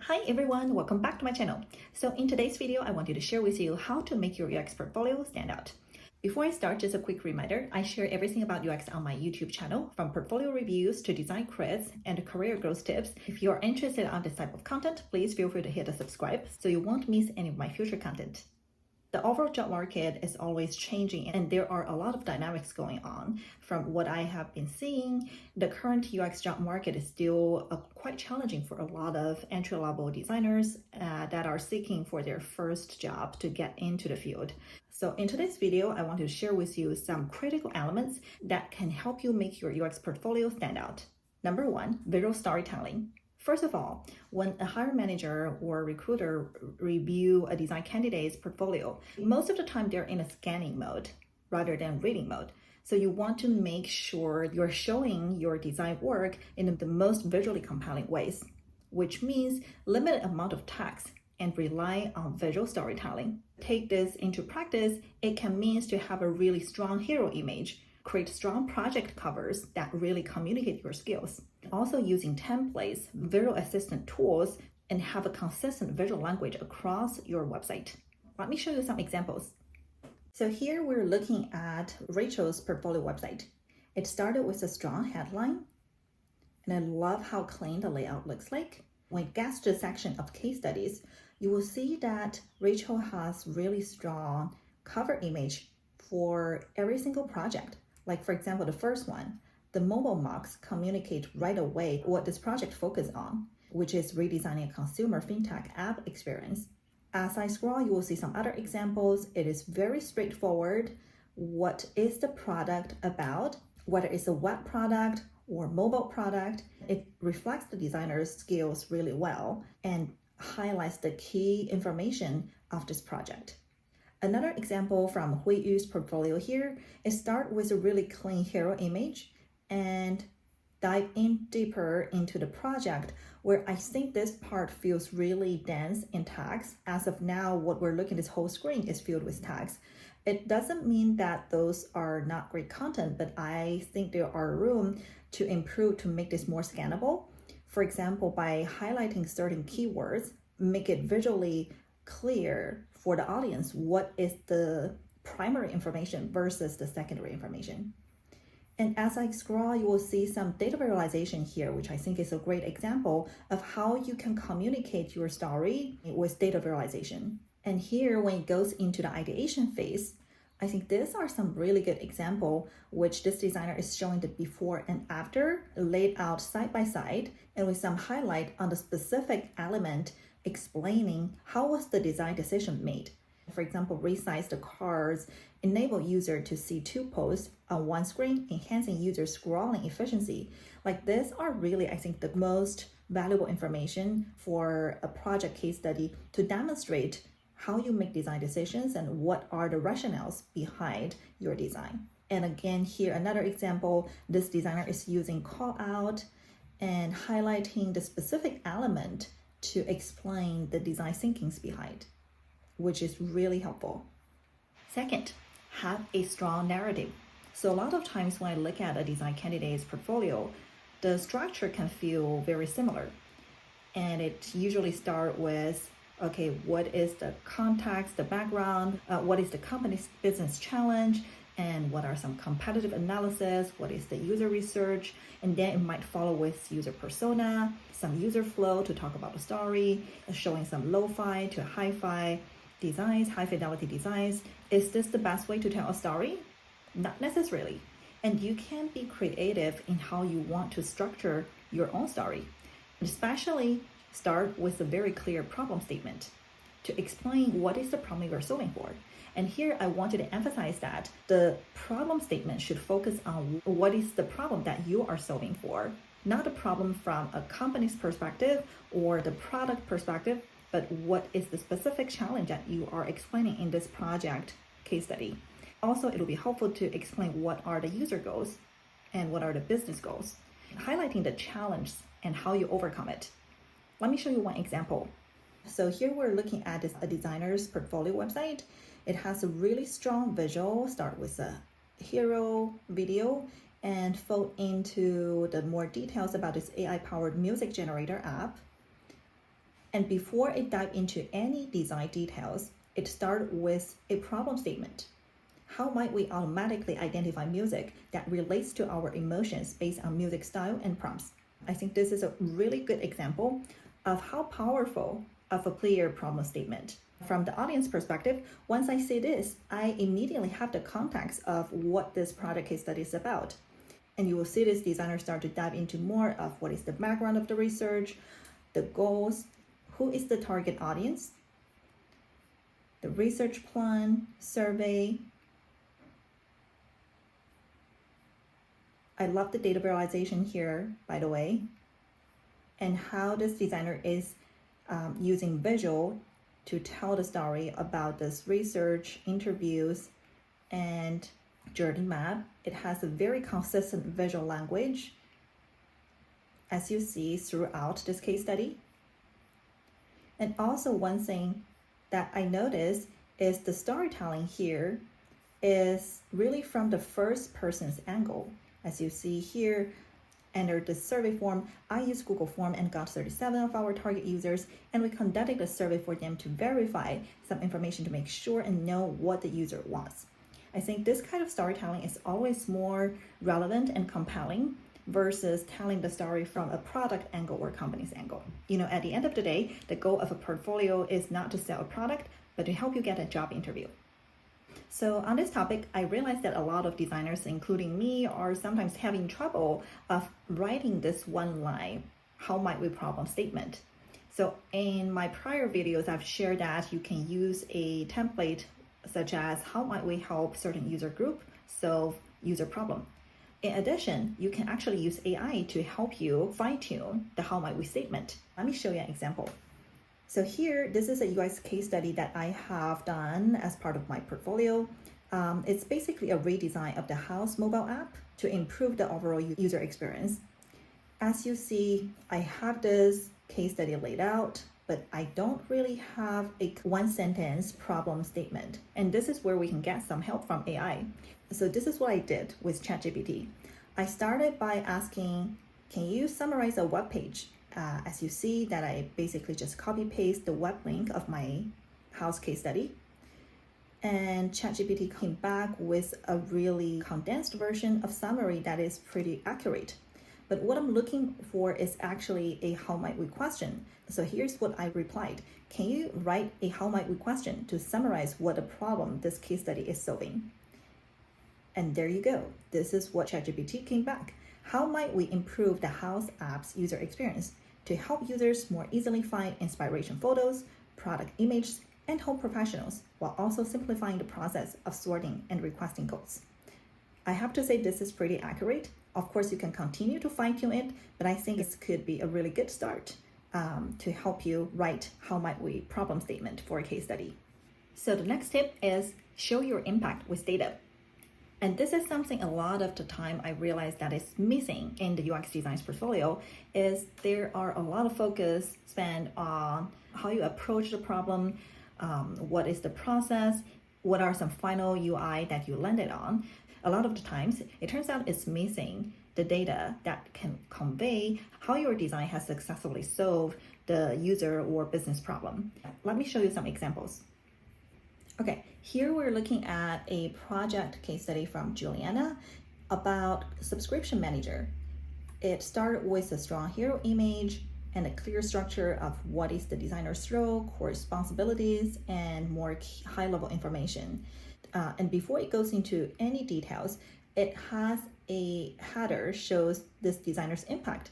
Hi everyone, welcome back to my channel. So in today's video, I wanted to share with you how to make your UX portfolio stand out. Before I start, just a quick reminder, I share everything about UX on my YouTube channel, from portfolio reviews to design crits and career growth tips. If you're interested in this type of content, please feel free to hit the subscribe so you won't miss any of my future content. The overall job market is always changing and there are a lot of dynamics going on. From what I have been seeing, the current UX job market is still quite challenging for a lot of entry-level designers that are seeking for their first job to get into the field. So in today's video, I want to share with you some critical elements that can help you make your UX portfolio stand out. Number one, visual storytelling. First of all, when a hiring manager or recruiter review a design candidate's portfolio, most of the time they're in a scanning mode rather than reading mode. So you want to make sure you're showing your design work in the most visually compelling ways, which means limited amount of text and rely on visual storytelling. Take this into practice, it can mean to have a really strong hero image, create strong project covers that really communicate your skills. Also using templates, visual assistant tools, and have a consistent visual language across your website. Let me show you some examples. So here we're looking at Rachel's portfolio website. It started with a strong headline, and I love how clean the layout looks like. When it gets to the section of case studies, you will see that Rachel has really strong cover image for every single project. Like for example, the first one, the mobile mocks communicate right away what this project focuses on, which is redesigning a consumer fintech app experience. As I scroll, you will see some other examples. It is very straightforward. What is the product about? Whether it's a web product or mobile product, it reflects the designer's skills really well and highlights the key information of this project. Another example from Hui Yu's portfolio here is start with a really clean hero image and dive in deeper into the project where I think this part feels really dense in text. As of now, what we're looking at, this whole screen is filled with text. It doesn't mean that those are not great content, but I think there are room to improve to make this more scannable. For example, by highlighting certain keywords, make it visually clear for the audience what is the primary information versus the secondary information. And as I scroll, you will see some data visualization here, which I think is a great example of how you can communicate your story with data visualization. And here, when it goes into the ideation phase, I think these are some really good example, which this designer is showing the before and after laid out side by side and with some highlight on the specific element explaining how was the design decision made. For example, resize the cards, enable user to see two posts on one screen, enhancing user scrolling efficiency. Like these are really, I think, the most valuable information for a project case study to demonstrate how you make design decisions and what are the rationales behind your design. And again, here, another example, this designer is using call out and highlighting the specific element to explain the design thinkings behind, which is really helpful. Second, have a strong narrative. So a lot of times when I look at a design candidate's portfolio, the structure can feel very similar. And it usually starts with, okay, what is the context, the background, what is the company's business challenge, and what are some competitive analysis, what is the user research, and then it might follow with user persona, some user flow to talk about the story, showing some lo-fi to hi-fi designs, high fidelity designs. Is this the best way to tell a story? Not necessarily. And you can be creative in how you want to structure your own story, especially start with a very clear problem statement to explain what is the problem you're solving for. And here I wanted to emphasize that the problem statement should focus on what is the problem that you are solving for, not a problem from a company's perspective or the product perspective, but what is the specific challenge that you are explaining in this project case study. Also, it will be helpful to explain what are the user goals and what are the business goals, highlighting the challenge and how you overcome it. Let me show you one example. So here we're looking at a designer's portfolio website. It has a really strong visual, start with a hero video and fold into the more details about this AI-powered music generator app. And before it dive into any design details, it started with a problem statement. How might we automatically identify music that relates to our emotions based on music style and prompts? I think this is a really good example of how powerful of a clear problem statement. From the audience perspective, once I say this, I immediately have the context of what this product case study is about. And you will see this designer start to dive into more of what is the background of the research, the goals, who is the target audience, the research plan, survey. I love the data visualization here, by the way, and how this designer is using visual to tell the story about this research, interviews, and journey map. It has a very consistent visual language, as you see throughout this case study. And also one thing that I noticed is the storytelling here is really from the first person's angle. As you see here, under the survey form, I used Google Form and got 37 of our target users, and we conducted a survey for them to verify some information to make sure and know what the user wants. I think this kind of storytelling is always more relevant and compelling versus telling the story from a product angle or company's angle. At the end of the day, the goal of a portfolio is not to sell a product, but to help you get a job interview. So on this topic, I realized that a lot of designers, including me, are sometimes having trouble of writing this one line, how might we problem statement. So in my prior videos, I've shared that you can use a template such as how might we help certain user group solve user problem. In addition, you can actually use AI to help you fine-tune the how might we statement. Let me show you an example. So here, this is a UX case study that I have done as part of my portfolio. It's basically a redesign of the House mobile app to improve the overall user experience. As you see, I have this case study laid out, but I don't really have a one-sentence problem statement. And this is where we can get some help from AI. So this is what I did with ChatGPT. I started by asking, can you summarize a web page? As you see that I basically just copy paste the web link of my house case study. And ChatGPT came back with a really condensed version of summary that is pretty accurate. But what I'm looking for is actually a how might we question. So here's what I replied. Can you write a how might we question to summarize what the problem this case study is solving? And there you go. This is what ChatGPT came back. How might we improve the house app's user experience to help users more easily find inspiration photos, product images, and home professionals, while also simplifying the process of sorting and requesting codes? I have to say this is pretty accurate. Of course, you can continue to fine-tune it, but I think this could be a really good start to help you write how might we problem statement for a case study. So the next tip is show your impact with data. And this is something a lot of the time I realize that is missing in the UX design's portfolio is there are a lot of focus spent on how you approach the problem, what is the process, what are some final UI that you landed on. A lot of the times, it turns out it's missing the data that can convey how your design has successfully solved the user or business problem. Let me show you some examples. Okay, here we're looking at a project case study from Juliana about subscription manager. It started with a strong hero image and a clear structure of what is the designer's role, core responsibilities, and more high-level information. And before it goes into any details, it has a header shows this designer's impact.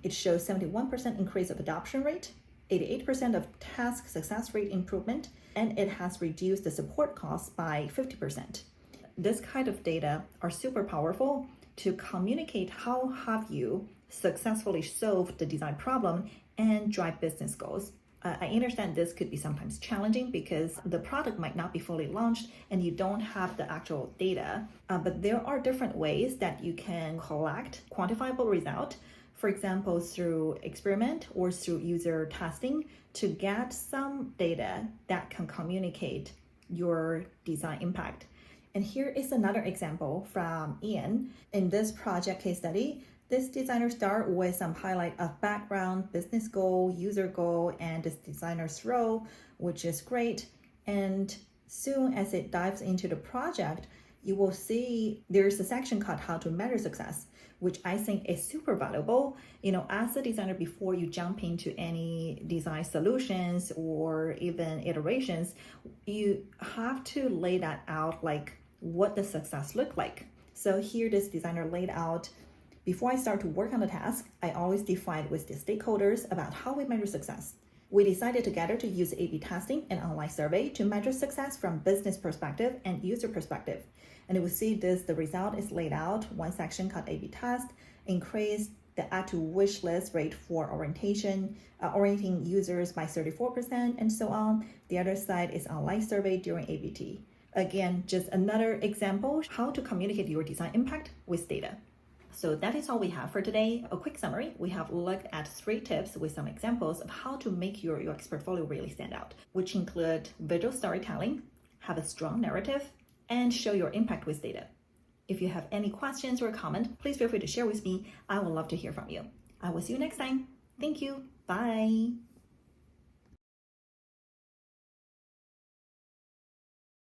It shows 71% increase of adoption rate, 88% of task success rate improvement, and it has reduced the support costs by 50%. This kind of data are super powerful to communicate how have you successfully solved the design problem and drive business goals. I understand this could be sometimes challenging because the product might not be fully launched and you don't have the actual data, but there are different ways that you can collect quantifiable result. For example, through experiment or through user testing to get some data that can communicate your design impact. And here is another example from Ian. In this project case study, this designer start with some highlight of background, business goal, user goal, and this designer's role, which is great. And soon as it dives into the project, you will see there's a section called how to measure success, which I think is super valuable. As a designer, before you jump into any design solutions or even iterations, you have to lay that out, like what the success look like. So here this designer laid out, before I start to work on the task, I always define with the stakeholders about how we measure success. We decided together to use A/B testing and online survey to measure success from business perspective and user perspective. And you will see the result is laid out. One section called A/B test, increase the add to wish list rate for orienting users by 34% and so on. The other side is online survey during ABT. Again, just another example how to communicate your design impact with data. So that is all we have for today. A quick summary, we have looked at 3 tips with some examples of how to make your UX portfolio really stand out, which include visual storytelling, have a strong narrative, and show your impact with data. If you have any questions or comment, please feel free to share with me. I would love to hear from you. I will see you next time. Thank you. Bye.